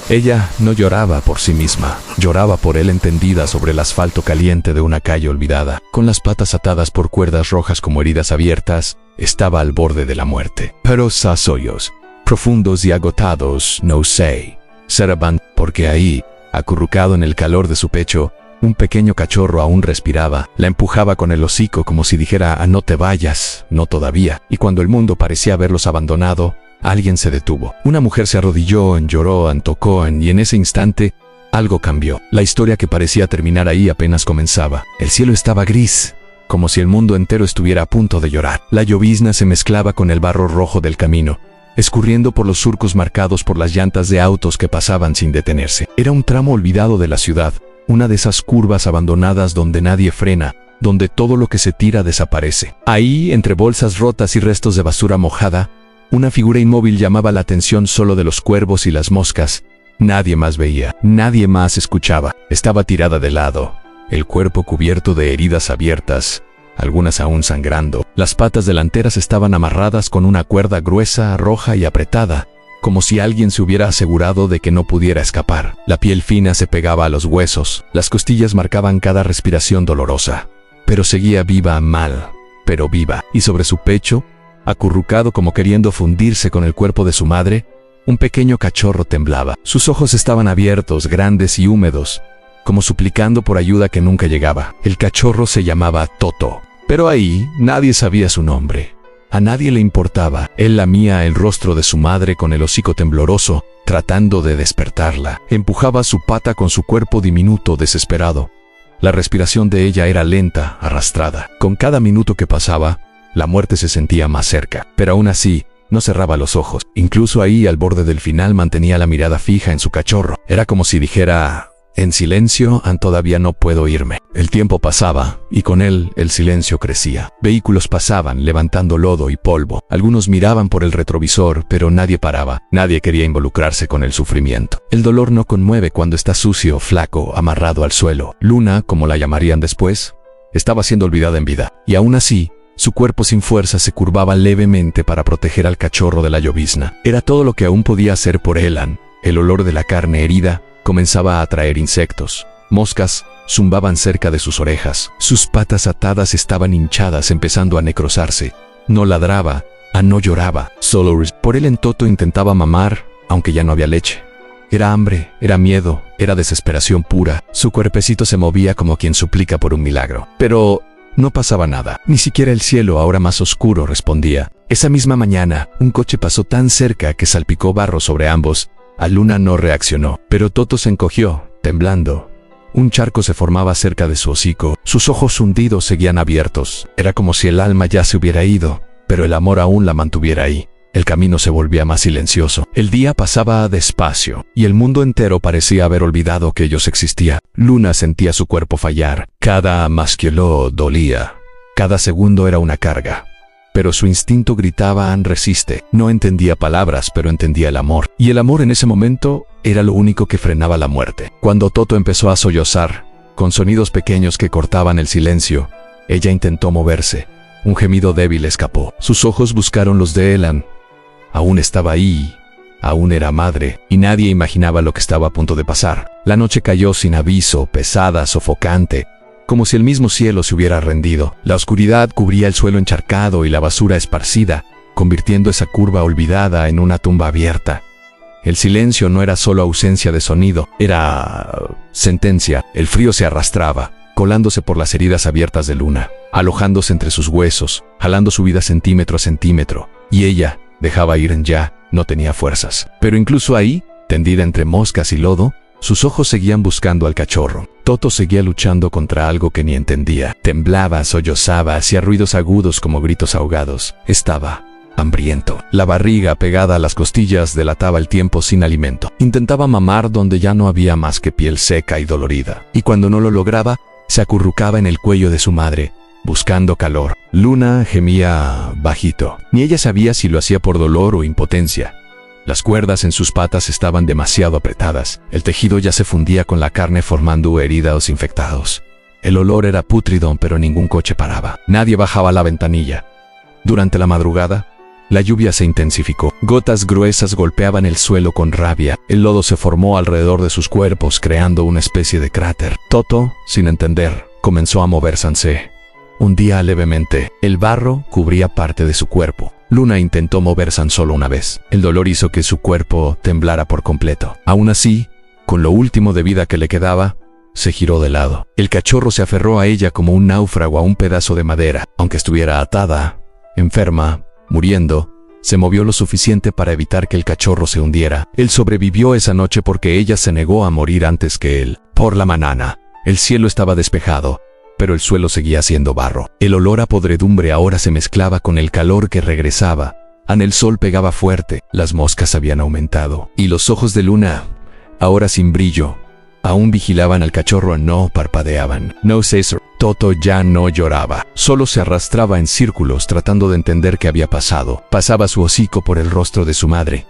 Ella no lloraba por sí misma, lloraba por él tendida sobre el asfalto caliente de una calle olvidada, con las patas atadas por cuerdas rojas como heridas abiertas, estaba al borde de la muerte. Pero esos hoyos, profundos y agotados, no sé, serán porque ahí, acurrucado en el calor de su pecho, un pequeño cachorro aún respiraba, la empujaba con el hocico como si dijera: no te vayas, no todavía. Y cuando el mundo parecía haberlos abandonado, alguien se detuvo. Una mujer se arrodilló, lloró, tocó, y en ese instante, algo cambió. La historia que parecía terminar ahí apenas comenzaba. El cielo estaba gris, como si el mundo entero estuviera a punto de llorar. La llovizna se mezclaba con el barro rojo del camino, escurriendo por los surcos marcados por las llantas de autos que pasaban sin detenerse. Era un tramo olvidado de la ciudad, una de esas curvas abandonadas donde nadie frena, donde todo lo que se tira desaparece. Ahí, entre bolsas rotas y restos de basura mojada, una figura inmóvil llamaba la atención solo de los cuervos y las moscas. Nadie más veía, nadie más escuchaba. Estaba tirada de lado, el cuerpo cubierto de heridas abiertas, algunas aún sangrando. Las patas delanteras estaban amarradas con una cuerda gruesa, roja y apretada, como si alguien se hubiera asegurado de que no pudiera escapar. La piel fina se pegaba a los huesos, las costillas marcaban cada respiración dolorosa. Pero seguía viva, mal, pero viva. Y sobre su pecho, acurrucado como queriendo fundirse con el cuerpo de su madre, un pequeño cachorro temblaba. Sus ojos estaban abiertos, grandes y húmedos, como suplicando por ayuda que nunca llegaba. El cachorro se llamaba Toto. Pero ahí nadie sabía su nombre. A nadie le importaba. Él lamía el rostro de su madre con el hocico tembloroso, tratando de despertarla. Empujaba su pata con su cuerpo diminuto, desesperado. La respiración de ella era lenta, arrastrada. Con cada minuto que pasaba, la muerte se sentía más cerca. Pero aún así, no cerraba los ojos. Incluso ahí, al borde del final, mantenía la mirada fija en su cachorro. Era como si dijera: en silencio, todavía no puedo irme. El tiempo pasaba, y con él, el silencio crecía. Vehículos pasaban, levantando lodo y polvo. Algunos miraban por el retrovisor, pero nadie paraba. Nadie quería involucrarse con el sufrimiento. El dolor no conmueve cuando está sucio, flaco, amarrado al suelo. Luna, como la llamarían después, estaba siendo olvidada en vida. Y aún así, su cuerpo sin fuerza se curvaba levemente para proteger al cachorro de la llovizna. Era todo lo que aún podía hacer por Elan. El olor de la carne herida comenzaba a atraer insectos. Moscas zumbaban cerca de sus orejas. Sus patas atadas estaban hinchadas, empezando a necrosarse. No ladraba, no lloraba. Solo por él Toto intentaba mamar, aunque ya no había leche. Era hambre, era miedo, era desesperación pura. Su cuerpecito se movía como quien suplica por un milagro. Pero no pasaba nada. Ni siquiera el cielo, ahora más oscuro, respondía. Esa misma mañana, un coche pasó tan cerca que salpicó barro sobre ambos. A Luna no reaccionó, pero Toto se encogió, temblando. Un charco se formaba cerca de su hocico. Sus ojos hundidos seguían abiertos. Era como si el alma ya se hubiera ido, pero el amor aún la mantuviera ahí. El camino se volvía más silencioso. El día pasaba despacio, y el mundo entero parecía haber olvidado que ellos existían. Luna sentía su cuerpo fallar. Cada masculó dolía. Cada segundo era una carga. Pero su instinto gritaba: resiste. No entendía palabras, pero entendía el amor. Y el amor en ese momento era lo único que frenaba la muerte. Cuando Toto empezó a sollozar, con sonidos pequeños que cortaban el silencio, ella intentó moverse. Un gemido débil escapó. Sus ojos buscaron los de Elan. Aún estaba ahí, aún era madre, y nadie imaginaba lo que estaba a punto de pasar. La noche cayó sin aviso, pesada, sofocante, como si el mismo cielo se hubiera rendido. La oscuridad cubría el suelo encharcado y la basura esparcida, convirtiendo esa curva olvidada en una tumba abierta. El silencio no era solo ausencia de sonido, era sentencia. El frío se arrastraba, colándose por las heridas abiertas de Luna, alojándose entre sus huesos, jalando su vida centímetro a centímetro, y ella dejaba ir ya, no tenía fuerzas. Pero incluso ahí, tendida entre moscas y lodo, sus ojos seguían buscando al cachorro. Toto seguía luchando contra algo que ni entendía. Temblaba, sollozaba, hacía ruidos agudos como gritos ahogados. Estaba hambriento. La barriga pegada a las costillas delataba el tiempo sin alimento. Intentaba mamar donde ya no había más que piel seca y dolorida. Y cuando no lo lograba, se acurrucaba en el cuello de su madre, buscando calor. Luna gemía bajito. Ni ella sabía si lo hacía por dolor o impotencia. Las cuerdas en sus patas estaban demasiado apretadas. El tejido ya se fundía con la carne formando heridos infectados. El olor era pútrido, pero ningún coche paraba. Nadie bajaba la ventanilla. Durante la madrugada, La lluvia se intensificó. Gotas gruesas golpeaban el suelo con rabia. El lodo se formó alrededor de sus cuerpos, creando una especie de cráter. Toto, sin entender, comenzó a moverse. Hundía levemente. El barro cubría parte de su cuerpo. Luna intentó moverse solo una vez. El dolor hizo que su cuerpo temblara por completo. Aún así, con lo último de vida que le quedaba, se giró de lado. El cachorro se aferró a ella como un náufrago a un pedazo de madera. Aunque estuviera atada, enferma, muriendo, se movió lo suficiente para evitar que el cachorro se hundiera. Él sobrevivió esa noche porque ella se negó a morir antes que él. Por la mañana, el cielo estaba despejado, pero el suelo seguía siendo barro. El olor a podredumbre ahora se mezclaba con el calor que regresaba. El sol pegaba fuerte, las moscas habían aumentado, y los ojos de Luna, ahora sin brillo, aún vigilaban al cachorro. No parpadeaban. No, César. Toto ya no lloraba, solo se arrastraba en círculos tratando de entender qué había pasado. Pasaba su hocico por el rostro de su madre.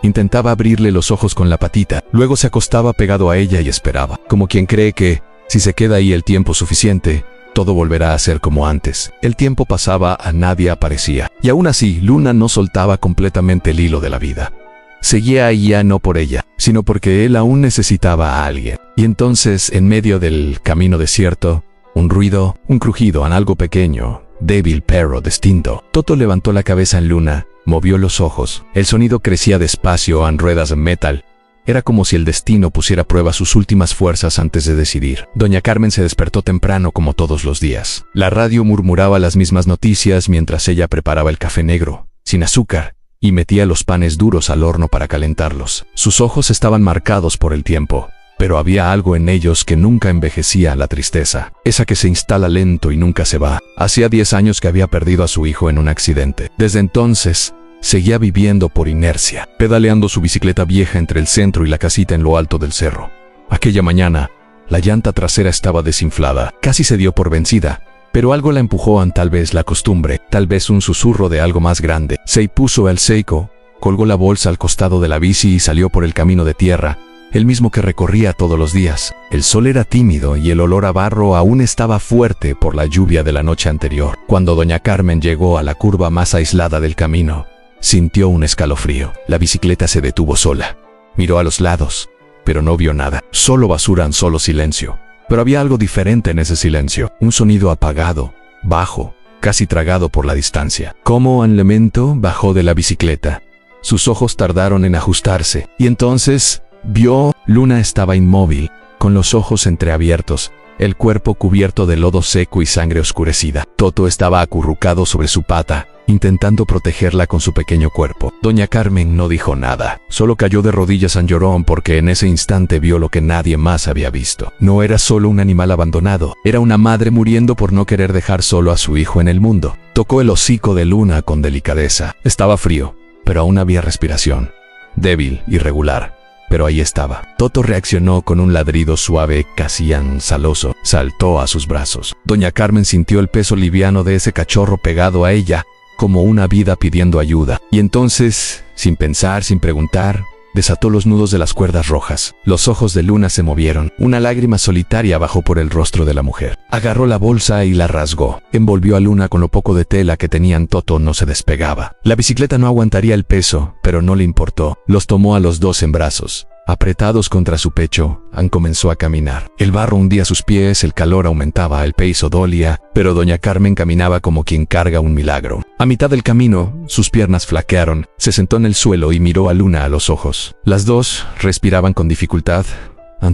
Intentaba abrirle los ojos con la patita, luego se acostaba pegado a ella y esperaba, como quien cree que, si se queda ahí el tiempo suficiente, todo volverá a ser como antes. El tiempo pasaba, nadie aparecía, y aún así Luna no soltaba completamente el hilo de la vida. Seguía ahí ya no por ella, sino porque él aún necesitaba a alguien. Y entonces, en medio del camino desierto, un ruido, un crujido, algo pequeño, débil pero distinto. Toto levantó la cabeza en Luna, movió los ojos. El sonido crecía despacio en ruedas de metal. Era como si el destino pusiera a prueba sus últimas fuerzas antes de decidir. Doña Carmen se despertó temprano como todos los días. La radio murmuraba las mismas noticias mientras ella preparaba el café negro, sin azúcar, y metía los panes duros al horno para calentarlos. Sus ojos estaban marcados por el tiempo, pero había algo en ellos que nunca envejecía: la tristeza, esa que se instala lento y nunca se va. Hacía 10 años que había perdido a su hijo en un accidente. Desde entonces, seguía viviendo por inercia, pedaleando su bicicleta vieja entre el centro y la casita en lo alto del cerro. Aquella mañana, la llanta trasera estaba desinflada. Casi se dio por vencida, pero algo la empujó, tal vez la costumbre, tal vez un susurro de algo más grande. Se puso el seco, colgó la bolsa al costado de la bici y salió por el camino de tierra, el mismo que recorría todos los días. El sol era tímido y el olor a barro aún estaba fuerte por la lluvia de la noche anterior. Cuando doña Carmen llegó a la curva más aislada del camino, sintió un escalofrío. La bicicleta se detuvo sola. Miró a los lados, pero no vio nada. Solo basura, solo silencio. Pero había algo diferente en ese silencio. Un sonido apagado, bajo, casi tragado por la distancia. Como un lamento, bajó de la bicicleta. Sus ojos tardaron en ajustarse, y entonces vio. Luna estaba inmóvil, con los ojos entreabiertos, el cuerpo cubierto de lodo seco y sangre oscurecida. Toto estaba acurrucado sobre su pata, intentando protegerla con su pequeño cuerpo. Doña Carmen no dijo nada, solo cayó de rodillas en llorón porque en ese instante vio lo que nadie más había visto. No era solo un animal abandonado, era una madre muriendo por no querer dejar solo a su hijo en el mundo. Tocó el hocico de Luna con delicadeza. Estaba frío, pero aún había respiración. Débil, irregular, pero ahí estaba. Toto reaccionó con un ladrido suave, casi ansaloso. Saltó a sus brazos. Doña Carmen sintió el peso liviano de ese cachorro pegado a ella, como una vida pidiendo ayuda. Y entonces, sin pensar, sin preguntar, desató los nudos de las cuerdas rojas. Los ojos de Luna se movieron. Una lágrima solitaria bajó por el rostro de la mujer. Agarró la bolsa y la rasgó. Envolvió a Luna con lo poco de tela que tenían. Toto no se despegaba. La bicicleta no aguantaría el peso, pero no le importó. Los tomó a los dos en brazos. Apretados contra su pecho, comenzó a caminar. El barro hundía sus pies, el calor aumentaba, el peso dolía, pero doña Carmen caminaba como quien carga un milagro. A mitad del camino, sus piernas flaquearon, se sentó en el suelo y miró a Luna a los ojos. Las dos respiraban con dificultad.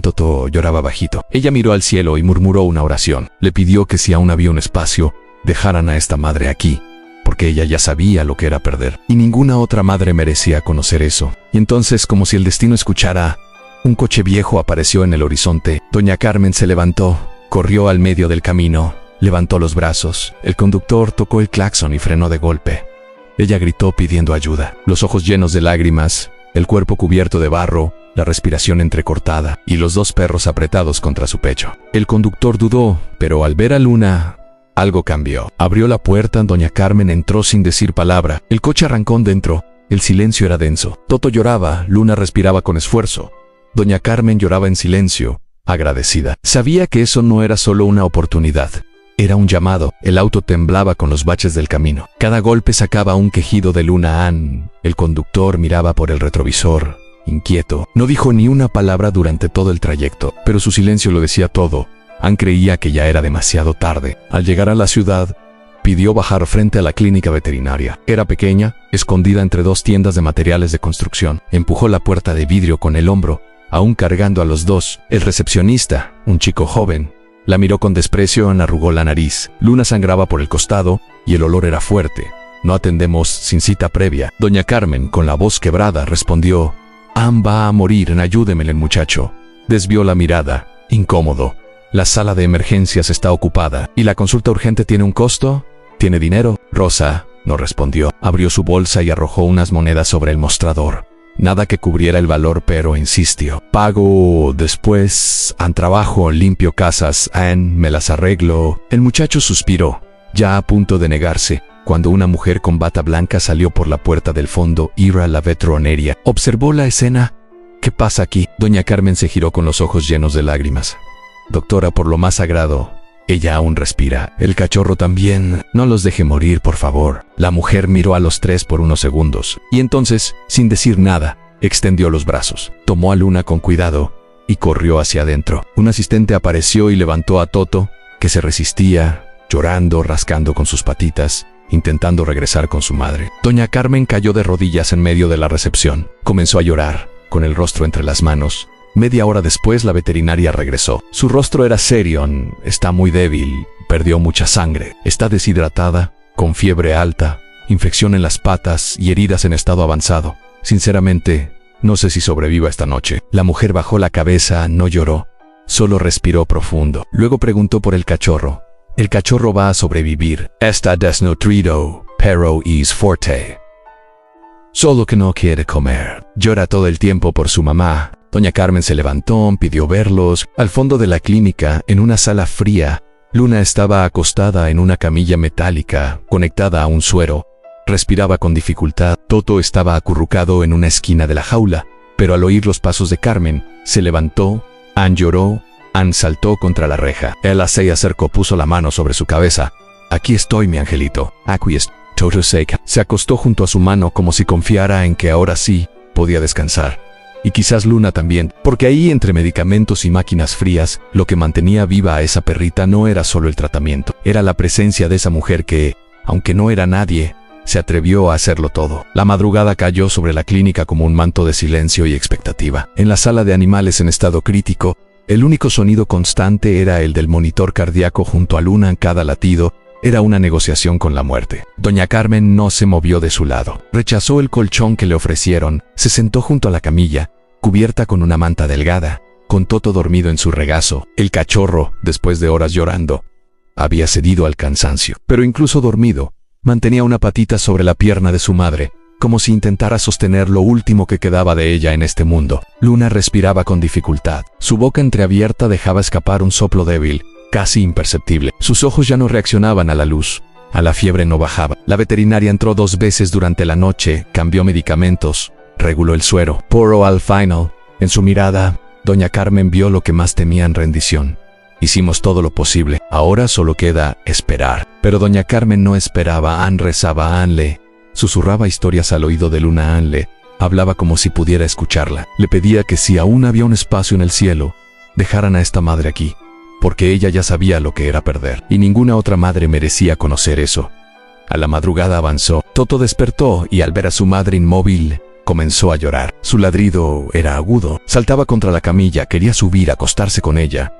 Toto lloraba bajito. Ella miró al cielo y murmuró una oración. Le pidió que si aún había un espacio, dejaran a esta madre aquí, porque ella ya sabía lo que era perder, y ninguna otra madre merecía conocer eso. Y entonces, como si el destino escuchara, un coche viejo apareció en el horizonte. Doña Carmen se levantó, corrió al medio del camino, levantó los brazos. El conductor tocó el claxon y frenó de golpe. Ella gritó pidiendo ayuda, los ojos llenos de lágrimas, el cuerpo cubierto de barro, la respiración entrecortada, y los dos perros apretados contra su pecho. El conductor dudó, pero al ver a Luna, algo cambió. Abrió la puerta, doña Carmen entró sin decir palabra. El coche arrancó dentro. El silencio era denso. Toto lloraba, Luna respiraba con esfuerzo. Doña Carmen lloraba en silencio, agradecida. Sabía que eso no era solo una oportunidad, Era un llamado. El auto temblaba con los baches del camino. Cada golpe sacaba un quejido de Luna Ann. El conductor miraba por el retrovisor, inquieto. No dijo ni una palabra durante todo el trayecto, pero su silencio lo decía todo. Ann creía que ya era demasiado tarde. Al llegar a la ciudad, pidió bajar frente a la clínica veterinaria. Era pequeña, escondida entre dos tiendas de materiales de construcción. Empujó la puerta de vidrio con el hombro, aún cargando a los dos. El recepcionista, un chico joven, la miró con desprecio y arrugó la nariz. Luna sangraba por el costado y el olor era fuerte. No atendemos sin cita previa. Doña Carmen, con la voz quebrada, respondió: Ann va a morir, ayúdeme el muchacho. Desvió la mirada, incómodo. La sala de emergencias está ocupada. ¿Y la consulta urgente tiene un costo? ¿Tiene dinero? Rosa no respondió. Abrió su bolsa y arrojó unas monedas sobre el mostrador. Nada que cubriera el valor, pero insistió. Pago después. Ann trabajo, limpio casas. Ann, me las arreglo. El muchacho suspiró, ya a punto de negarse, cuando una mujer con bata blanca salió por la puerta del fondo. Ira la veterinaria observó la escena. ¿Qué pasa aquí? Doña Carmen se giró con los ojos llenos de lágrimas. Doctora, por lo más sagrado, ella aún respira. El cachorro también. No los deje morir, por favor. La mujer miró a los tres por unos segundos, y entonces, sin decir nada, extendió los brazos. Tomó a Luna con cuidado y corrió hacia adentro. Un asistente apareció y levantó a Toto, que se resistía, llorando, rascando con sus patitas, intentando regresar con su madre. Doña Carmen cayó de rodillas en medio de la recepción. Comenzó a llorar, con el rostro entre las manos. Media hora después, la veterinaria regresó. Su rostro era serio. Está muy débil, perdió mucha sangre, está deshidratada, con fiebre alta, infección en las patas y heridas en estado avanzado. Sinceramente, no sé si sobreviva esta noche. La mujer bajó la cabeza, no lloró, solo respiró profundo. Luego preguntó por el cachorro. El cachorro va a sobrevivir. Está desnutrido, pero es fuerte. Solo que no quiere comer. Llora todo el tiempo por su mamá. Doña Carmen se levantó, pidió verlos. Al fondo de la clínica, en una sala fría, Luna estaba acostada en una camilla metálica, conectada a un suero. Respiraba con dificultad. Toto estaba acurrucado en una esquina de la jaula, pero al oír los pasos de Carmen, se levantó. Ann lloró. Ann saltó contra la reja. Ella se acercó, puso la mano sobre su cabeza. Aquí estoy, mi angelito. Aquí estoy. Toto se acostó junto a su mano como si confiara en que ahora sí podía descansar. Y quizás Luna también, porque ahí entre medicamentos y máquinas frías, lo que mantenía viva a esa perrita no era solo el tratamiento, era la presencia de esa mujer que, aunque no era nadie, se atrevió a hacerlo todo. La madrugada cayó sobre la clínica como un manto de silencio y expectativa. En la sala de animales en estado crítico, el único sonido constante era el del monitor cardíaco junto a Luna. En cada latido era una negociación con la muerte. Doña Carmen no se movió de su lado. Rechazó el colchón que le ofrecieron, se sentó junto a la camilla, cubierta con una manta delgada, con Toto dormido en su regazo. El cachorro, después de horas llorando, había cedido al cansancio. Pero incluso dormido, mantenía una patita sobre la pierna de su madre, como si intentara sostener lo último que quedaba de ella en este mundo. Luna respiraba con dificultad. Su boca entreabierta dejaba escapar un soplo débil, casi imperceptible. Sus ojos ya no reaccionaban a la luz. A la fiebre no bajaba. La veterinaria entró 2 veces durante la noche, cambió medicamentos, reguló el suero. Poro al final. En su mirada, Doña Carmen vio lo que más temía: en rendición. Hicimos todo lo posible. Ahora solo queda esperar. Pero Doña Carmen no esperaba. Ann rezaba. Ann le susurraba historias al oído de Luna. Ann le hablaba como si pudiera escucharla. Le pedía que si aún había un espacio en el cielo, dejaran a esta madre aquí, porque ella ya sabía lo que era perder, y ninguna otra madre merecía conocer eso. A la madrugada avanzó. Toto despertó y al ver a su madre inmóvil, comenzó a llorar. Su ladrido era agudo. Saltaba contra la camilla, quería subir, acostarse con ella.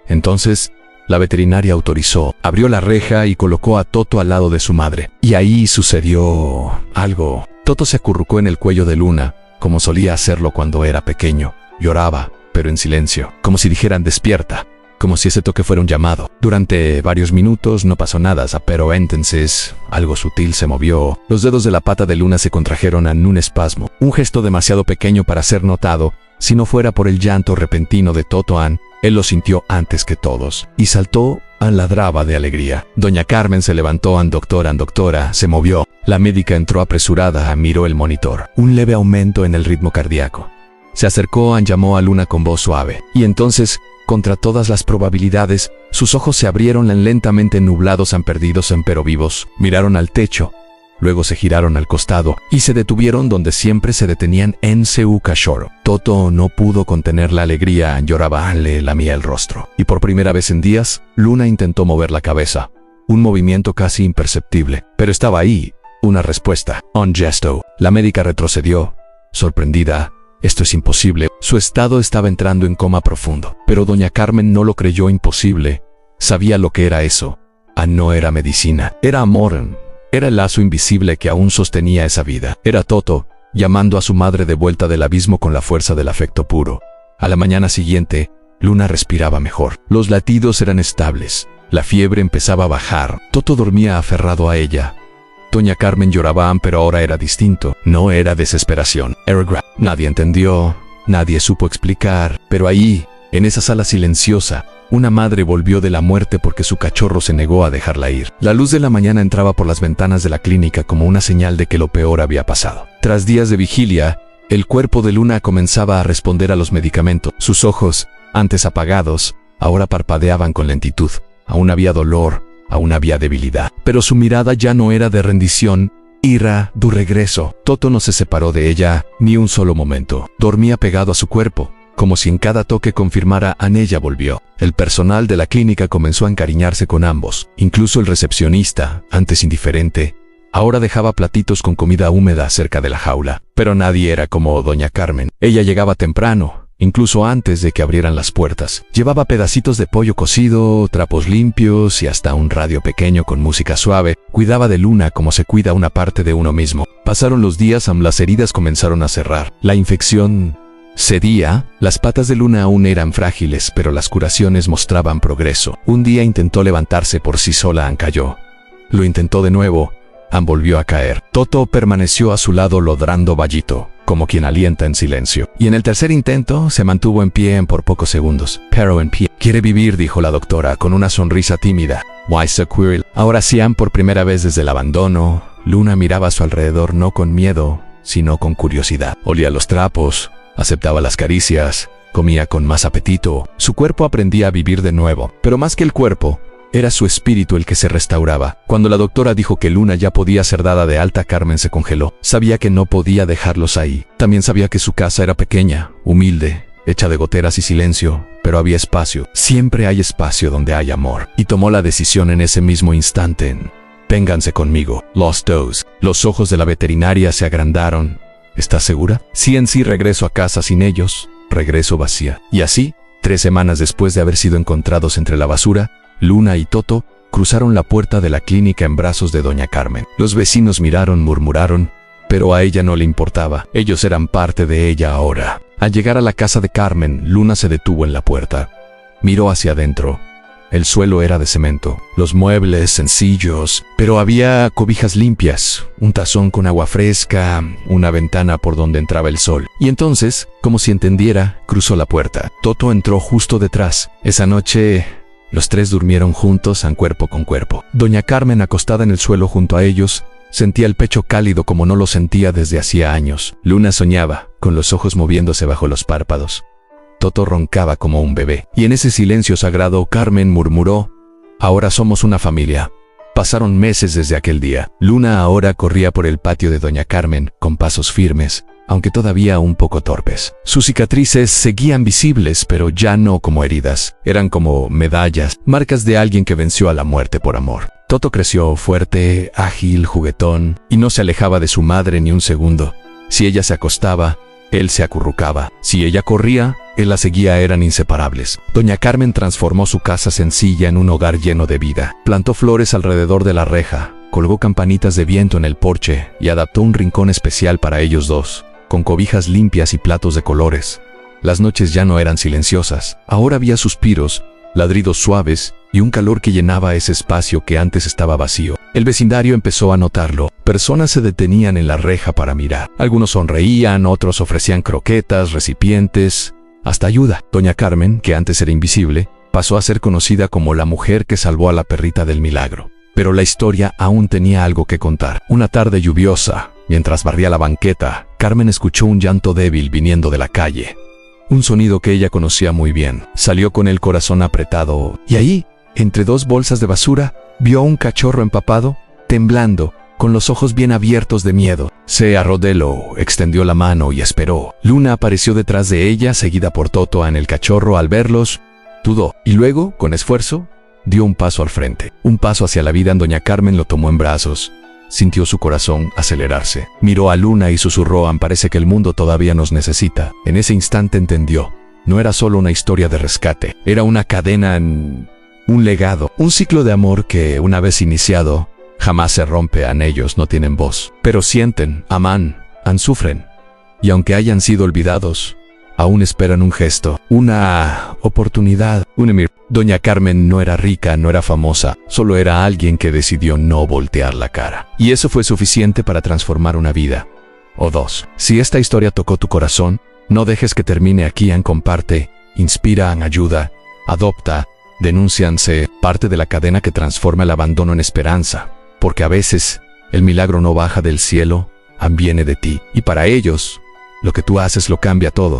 Entonces, la veterinaria autorizó, abrió la reja y colocó a Toto al lado de su madre. Y ahí sucedió algo. Toto se acurrucó en el cuello de Luna, como solía hacerlo cuando era pequeño. Lloraba, pero en silencio, como si dijeran despierta, como si ese toque fuera un llamado. Durante varios minutos no pasó nada, pero entonces algo sutil se movió. Los dedos de la pata de Luna se contrajeron en un espasmo, un gesto demasiado pequeño para ser notado. Si no fuera por el llanto repentino de Toto, Ann, él lo sintió antes que todos, y saltó. Ann ladraba de alegría. Doña Carmen se levantó. Ann, doctora, se movió. La médica entró apresurada, miró el monitor. Un leve aumento en el ritmo cardíaco. Se acercó. Ann llamó a Luna con voz suave, y entonces Contra todas las probabilidades, sus ojos se abrieron lentamente, nublados, perdidos, pero vivos. Miraron al techo. Luego se giraron al costado y se detuvieron donde siempre se detenían, en su cachorro. Toto no pudo contener la alegría, lloraba, le lamía el rostro. Y por primera vez en días, Luna intentó mover la cabeza. Un movimiento casi imperceptible, pero estaba ahí. Una respuesta. Un gesto. La médica retrocedió, sorprendida. Esto es imposible. Su estado estaba entrando en coma profundo. Pero doña Carmen no lo creyó imposible. Sabía lo que era eso. No era medicina. Era amor. Era el lazo invisible que aún sostenía esa vida. Era Toto, llamando a su madre de vuelta del abismo con la fuerza del afecto puro. A la mañana siguiente, Luna respiraba mejor. Los latidos eran estables. La fiebre empezaba a bajar. Toto dormía aferrado a ella. Doña Carmen lloraba, pero ahora era distinto. No era desesperación. Nadie entendió, nadie supo explicar, pero ahí, en esa sala silenciosa, una madre volvió de la muerte porque su cachorro se negó a dejarla ir. La luz de la mañana entraba por las ventanas de la clínica como una señal de que lo peor había pasado. Tras días de vigilia, el cuerpo de Luna comenzaba a responder a los medicamentos. Sus ojos, antes apagados, ahora parpadeaban con lentitud. Aún había dolor, aún había debilidad, pero su mirada ya no era de rendición. Ira, du regreso. Toto no se separó de ella ni un solo momento. Dormía pegado a su cuerpo, como si en cada toque confirmara, ella volvió. El personal de la clínica comenzó a encariñarse con ambos. Incluso el recepcionista, antes indiferente, ahora dejaba platitos con comida húmeda cerca de la jaula. Pero nadie era como doña Carmen. Ella llegaba temprano, incluso antes de que abrieran las puertas. Llevaba pedacitos de pollo cocido, trapos limpios y hasta un radio pequeño con música suave. Cuidaba de Luna como se cuida una parte de uno mismo. Pasaron los días, las heridas comenzaron a cerrar. La infección cedía. Las patas de Luna aún eran frágiles, pero las curaciones mostraban progreso. Un día intentó levantarse por sí sola, cayó. Lo intentó de nuevo. Volvió a caer. Toto permaneció a su lado ladrando bajito, como quien alienta en silencio. Y en el tercer intento se mantuvo en pie por pocos segundos. Pero en pie. Quiere vivir, dijo la doctora con una sonrisa tímida. Why so queer? Ahora sí, por primera vez desde el abandono, Luna miraba a su alrededor no con miedo, sino con curiosidad. Olía los trapos, aceptaba las caricias, comía con más apetito. Su cuerpo aprendía a vivir de nuevo. Pero más que el cuerpo, era su espíritu el que se restauraba. Cuando la doctora dijo que Luna ya podía ser dada de alta, Carmen se congeló. Sabía que no podía dejarlos ahí. También sabía que su casa era pequeña, humilde, hecha de goteras y silencio, pero había espacio. Siempre hay espacio donde hay amor. Y tomó la decisión en ese mismo instante. Vénganse conmigo. Los dos. Los ojos de la veterinaria se agrandaron. ¿Estás segura? Sí, regreso a casa sin ellos. Regreso vacía. Y así, 3 semanas después de haber sido encontrados entre la basura, Luna y Toto cruzaron la puerta de la clínica en brazos de doña Carmen. Los vecinos miraron, murmuraron, pero a ella no le importaba. Ellos eran parte de ella ahora. Al llegar a la casa de Carmen, Luna se detuvo en la puerta. Miró hacia adentro. El suelo era de cemento, los muebles sencillos, pero había cobijas limpias, un tazón con agua fresca, una ventana por donde entraba el sol. Y entonces, como si entendiera, cruzó la puerta. Toto entró justo detrás. Esa noche, los 3 durmieron juntos, cuerpo con cuerpo. Doña Carmen, acostada en el suelo junto a ellos, sentía el pecho cálido como no lo sentía desde hacía años. Luna soñaba, con los ojos moviéndose bajo los párpados. Toto roncaba como un bebé. Y en ese silencio sagrado, Carmen murmuró: ahora somos una familia. Pasaron meses desde aquel día. Luna ahora corría por el patio de doña Carmen, con pasos firmes, aunque todavía un poco torpes. Sus cicatrices seguían visibles, pero ya no como heridas. Eran como medallas, marcas de alguien que venció a la muerte por amor. Toto creció fuerte, ágil, juguetón, y no se alejaba de su madre ni un segundo. Si ella se acostaba, él se acurrucaba. Si ella corría, él la seguía. Eran inseparables. Doña Carmen transformó su casa sencilla en un hogar lleno de vida. Plantó flores alrededor de la reja, colgó campanitas de viento en el porche y adaptó un rincón especial para ellos dos, con cobijas limpias y platos de colores. Las noches ya no eran silenciosas. Ahora había suspiros, ladridos suaves y un calor que llenaba ese espacio que antes estaba vacío. El vecindario empezó a notarlo. Personas se detenían en la reja para mirar. Algunos sonreían, otros ofrecían croquetas, recipientes, hasta ayuda. Doña Carmen, que antes era invisible, pasó a ser conocida como la mujer que salvó a la perrita del milagro. Pero la historia aún tenía algo que contar. Una tarde lluviosa, mientras barría la banqueta, Carmen escuchó un llanto débil viniendo de la calle. un sonido que ella conocía muy bien. Salió con el corazón apretado y ahí, entre dos bolsas de basura, vio a un cachorro empapado, temblando, con los ojos bien abiertos de miedo. Se arrodilló, extendió la mano y esperó. Luna apareció detrás de ella, seguida por Toto. En el cachorro, al verlos, dudó y luego, con esfuerzo, dio un paso al frente, un paso hacia la vida. Doña Carmen lo tomó en brazos. Sintió su corazón acelerarse. Miró a Luna y susurró: parece que el mundo todavía nos necesita. En ese instante entendió. No era solo una historia de rescate, era una cadena, un legado, un ciclo de amor que, una vez iniciado, jamás se rompe. Ellos no tienen voz, pero sienten, aman, sufren. Y aunque hayan sido olvidados, aún esperan un gesto, una oportunidad, un emir. Doña Carmen no era rica, no era famosa, solo era alguien que decidió no voltear la cara. Y eso fue suficiente para transformar una vida. O dos. Si esta historia tocó tu corazón, no dejes que termine aquí. Comparte, inspira, ayuda, adopta, denúncianse, parte de la cadena que transforma el abandono en esperanza. Porque a veces, el milagro no baja del cielo, viene de ti. Y para ellos, lo que tú haces lo cambia todo.